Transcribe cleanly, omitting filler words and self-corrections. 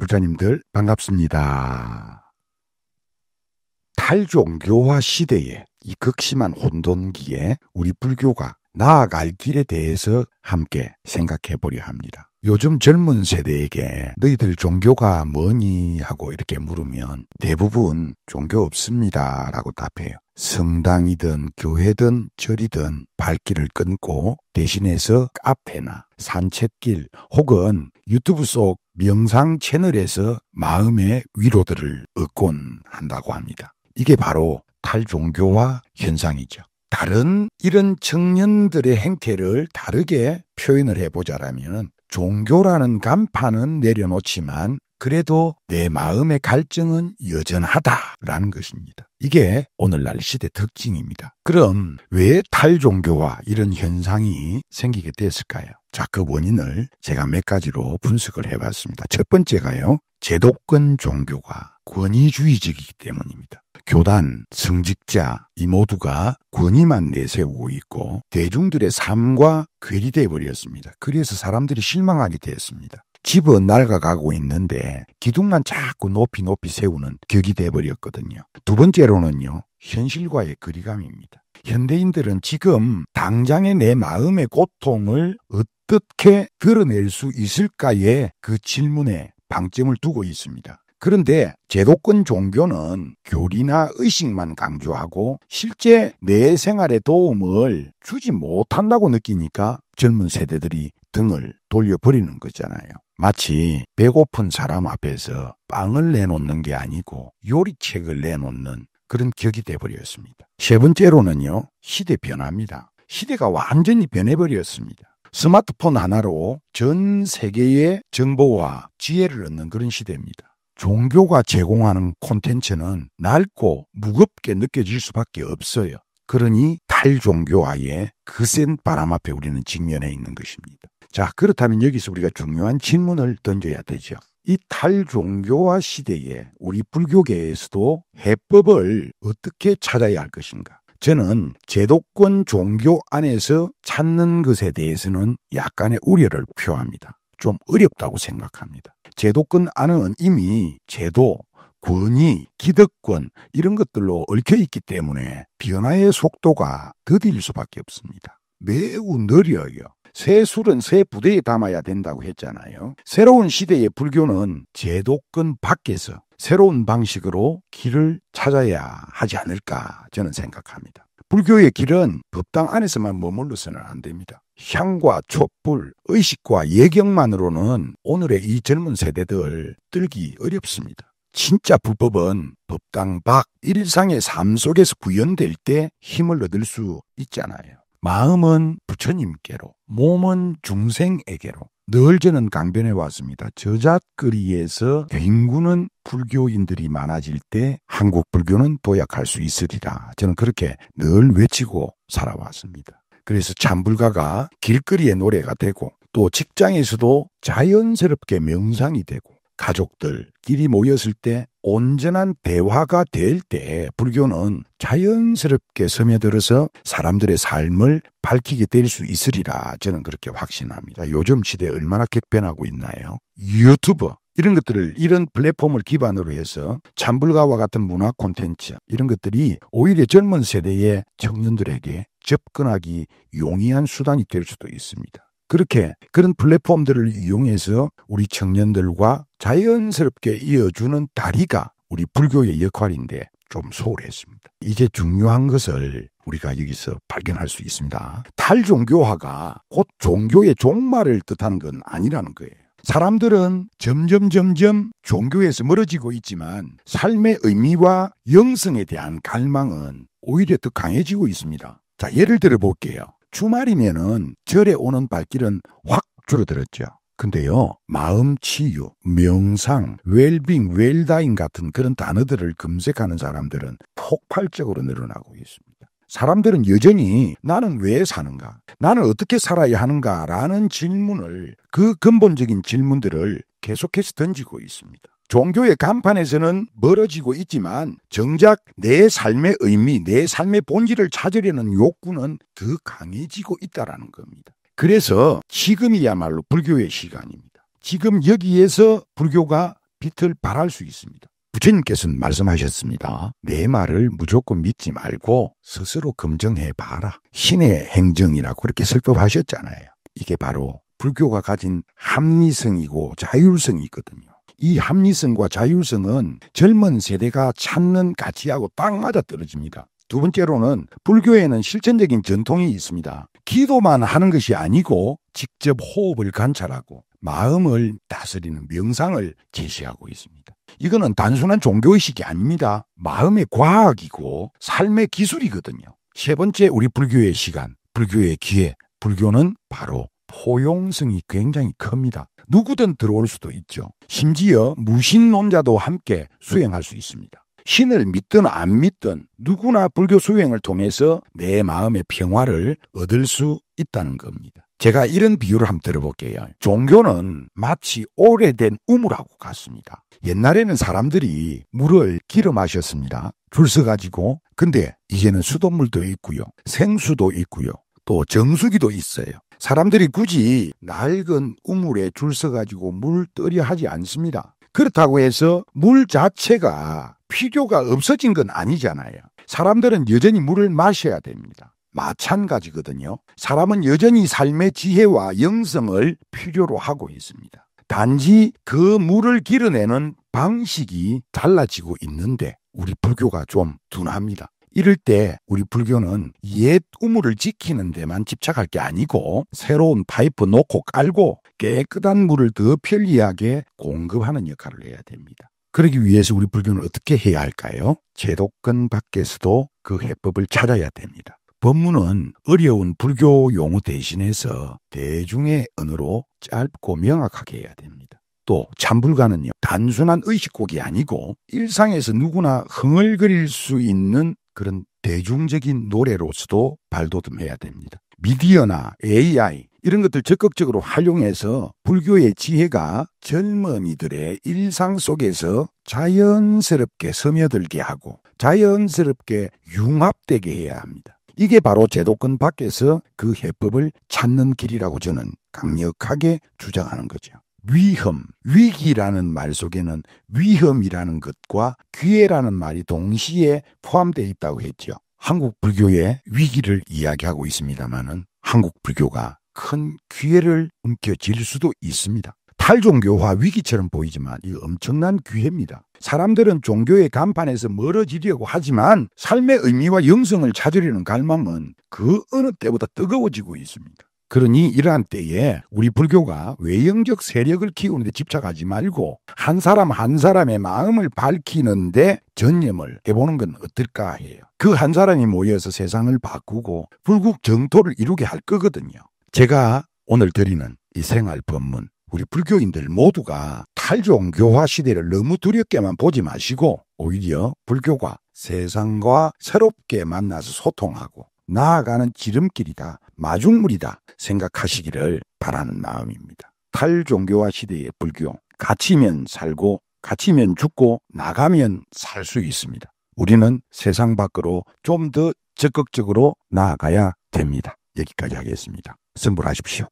부자님들 반갑습니다. 탈종교화 시대에 이 극심한 혼돈기에 우리 불교가 나아갈 길에 대해서 함께 생각해 보려 합니다. 요즘 젊은 세대에게 너희들 종교가 뭐니 하고 이렇게 물으면 대부분 종교 없습니다 라고 답해요. 성당이든 교회든 절이든 발길을 끊고 대신해서 카페나 산책길 혹은 유튜브 속 명상 채널에서 마음의 위로들을 얻곤 한다고 합니다. 이게 바로 탈종교화 현상이죠. 다른 이런 청년들의 행태를 다르게 표현을 해보자라면 종교라는 간판은 내려놓지만 그래도 내 마음의 갈증은 여전하다라는 것입니다. 이게 오늘날 시대 특징입니다. 그럼 왜 탈종교화 이런 현상이 생기게 됐을까요? 자, 그 원인을 제가 몇 가지로 분석을 해봤습니다. 첫 번째가요, 제도권 종교가 권위주의적이기 때문입니다. 교단, 성직자 이 모두가 권위만 내세우고 있고 대중들의 삶과 괴리되어 버렸습니다. 그래서 사람들이 실망하게 되었습니다. 집은 낡아가고 있는데 기둥만 자꾸 높이 세우는 격이 돼버렸거든요. 두 번째로는요, 현실과의 거리감입니다. 현대인들은 지금 당장의 내 마음의 고통을 어떻게 드러낼 수 있을까의 그 질문에 방점을 두고 있습니다. 그런데 제도권 종교는 교리나 의식만 강조하고 실제 내 생활에 도움을 주지 못한다고 느끼니까 젊은 세대들이 등을 돌려버리는 거잖아요. 마치 배고픈 사람 앞에서 빵을 내놓는 게 아니고 요리책을 내놓는 그런 격이 돼버렸습니다. 세 번째로는요, 시대 변화입니다. 시대가 완전히 변해버렸습니다. 스마트폰 하나로 전 세계의 정보와 지혜를 얻는 그런 시대입니다. 종교가 제공하는 콘텐츠는 낡고 무겁게 느껴질 수밖에 없어요. 그러니 탈종교화의 거센 바람 앞에 우리는 직면해 있는 것입니다. 자, 그렇다면 여기서 우리가 중요한 질문을 던져야 되죠. 이 탈종교화 시대에 우리 불교계에서도 해법을 어떻게 찾아야 할 것인가? 저는 제도권 종교 안에서 찾는 것에 대해서는 약간의 우려를 표합니다. 좀 어렵다고 생각합니다. 제도권 안은 이미 제도, 권위, 기득권 이런 것들로 얽혀 있기 때문에 변화의 속도가 더딜 수밖에 없습니다. 매우 느려요. 새 술은 새 부대에 담아야 된다고 했잖아요. 새로운 시대의 불교는 제도권 밖에서 새로운 방식으로 길을 찾아야 하지 않을까 저는 생각합니다. 불교의 길은 법당 안에서만 머물러서는 안 됩니다. 향과 촛불, 의식과 예경만으로는 오늘의 이 젊은 세대들 뜰기 어렵습니다. 진짜 불법은 법당 밖 일상의 삶 속에서 구현될 때 힘을 얻을 수 있잖아요. 마음은 부처님께로, 몸은 중생에게로 늘 저는 강변해 왔습니다. 저잣거리에서 뒹구는 불교인들이 많아질 때 한국 불교는 도약할 수 있으리라. 저는 그렇게 늘 외치고 살아왔습니다. 그래서 참불가가 길거리의 노래가 되고 또 직장에서도 자연스럽게 명상이 되고 가족들끼리 모였을 때 온전한 대화가 될 때 불교는 자연스럽게 스며들어서 사람들의 삶을 밝히게 될 수 있으리라 저는 그렇게 확신합니다. 요즘 시대에 얼마나 격변하고 있나요? 유튜브 이런 것들을 이런 플랫폼을 기반으로 해서 참불가와 같은 문화 콘텐츠 이런 것들이 오히려 젊은 세대의 청년들에게 접근하기 용이한 수단이 될 수도 있습니다. 그렇게 그런 플랫폼들을 이용해서 우리 청년들과 자연스럽게 이어주는 다리가 우리 불교의 역할인데 좀 소홀했습니다. 이제 중요한 것을 우리가 여기서 발견할 수 있습니다. 탈종교화가 곧 종교의 종말을 뜻하는 건 아니라는 거예요. 사람들은 점점 종교에서 멀어지고 있지만 삶의 의미와 영성에 대한 갈망은 오히려 더 강해지고 있습니다. 자, 예를 들어 볼게요. 주말이면은 절에 오는 발길은 확 줄어들었죠. 근데요, 마음 치유, 명상, 웰빙, 웰다잉 같은 그런 단어들을 검색하는 사람들은 폭발적으로 늘어나고 있습니다. 사람들은 여전히 나는 왜 사는가? 나는 어떻게 살아야 하는가라는 질문을, 그 근본적인 질문들을 계속해서 던지고 있습니다. 종교의 간판에서는 멀어지고 있지만 정작 내 삶의 의미, 내 삶의 본질을 찾으려는 욕구는 더 강해지고 있다는 겁니다. 그래서 지금이야말로 불교의 시간입니다. 지금 여기에서 불교가 빛을 발할 수 있습니다. 부처님께서는 말씀하셨습니다. 내 말을 무조건 믿지 말고 스스로 검증해 봐라. 신의 행정이라고 그렇게 설법하셨잖아요. 이게 바로 불교가 가진 합리성이고 자율성이거든요. 이 합리성과 자율성은 젊은 세대가 찾는 가치하고 딱 맞아떨어집니다. 두 번째로는 불교에는 실천적인 전통이 있습니다. 기도만 하는 것이 아니고 직접 호흡을 관찰하고 마음을 다스리는 명상을 제시하고 있습니다. 이거는 단순한 종교의식이 아닙니다. 마음의 과학이고 삶의 기술이거든요. 세 번째, 우리 불교의 시간, 불교의 기회. 불교는 바로 포용성이 굉장히 큽니다. 누구든 들어올 수도 있죠. 심지어 무신론자도 함께 수행할 수 있습니다. 신을 믿든 안 믿든 누구나 불교 수행을 통해서 내 마음의 평화를 얻을 수 있다는 겁니다. 제가 이런 비유를 한번 들어볼게요. 종교는 마치 오래된 우물하고 같습니다. 옛날에는 사람들이 물을 길어 마셨습니다. 줄 서가지고. 근데 이제는 수돗물도 있고요. 생수도 있고요. 또 정수기도 있어요. 사람들이 굳이 낡은 우물에 줄 서가지고 물 떠려 하지 않습니다. 그렇다고 해서 물 자체가 필요가 없어진 건 아니잖아요. 사람들은 여전히 물을 마셔야 됩니다. 마찬가지거든요. 사람은 여전히 삶의 지혜와 영성을 필요로 하고 있습니다. 단지 그 물을 길어내는 방식이 달라지고 있는데 우리 불교가 좀 둔합니다. 이럴 때 우리 불교는 옛 우물을 지키는 데만 집착할 게 아니고 새로운 파이프 놓고 깔고 깨끗한 물을 더 편리하게 공급하는 역할을 해야 됩니다. 그러기 위해서 우리 불교는 어떻게 해야 할까요? 제도권 밖에서도 그 해법을 찾아야 됩니다. 법문은 어려운 불교 용어 대신해서 대중의 언어로 짧고 명확하게 해야 됩니다. 또 참불가는요, 단순한 의식곡이 아니고 일상에서 누구나 흥얼거릴 수 있는 그런 대중적인 노래로서도 발돋움해야 됩니다. 미디어나 AI 이런 것들 적극적으로 활용해서 불교의 지혜가 젊은이들의 일상 속에서 자연스럽게 스며들게 하고 자연스럽게 융합되게 해야 합니다. 이게 바로 제도권 밖에서 그 해법을 찾는 길이라고 저는 강력하게 주장하는 거죠. 위험, 위기라는 말 속에는 위험이라는 것과 기회라는 말이 동시에 포함되어 있다고 했죠. 한국 불교의 위기를 이야기하고 있습니다만은 한국 불교가 큰 기회를 움켜쥘 수도 있습니다. 탈종교화 위기처럼 보이지만 이 엄청난 기회입니다. 사람들은 종교의 간판에서 멀어지려고 하지만 삶의 의미와 영성을 찾으려는 갈망은 그 어느 때보다 뜨거워지고 있습니다. 그러니 이러한 때에 우리 불교가 외형적 세력을 키우는 데 집착하지 말고 한 사람 한 사람의 마음을 밝히는 데 전념을 해보는 건 어떨까 해요. 그 한 사람이 모여서 세상을 바꾸고 불국 정토를 이루게 할 거거든요. 제가 오늘 드리는 이 생활 법문, 우리 불교인들 모두가 탈종교화 시대를 너무 두렵게만 보지 마시고 오히려 불교가 세상과 새롭게 만나서 소통하고 나아가는 지름길이다, 마중물이다 생각하시기를 바라는 마음입니다. 탈종교화 시대의 불교, 갇히면 살고 갇히면 죽고 나가면 살 수 있습니다. 우리는 세상 밖으로 좀 더 적극적으로 나아가야 됩니다. 여기까지 하겠습니다. 성불하십시오.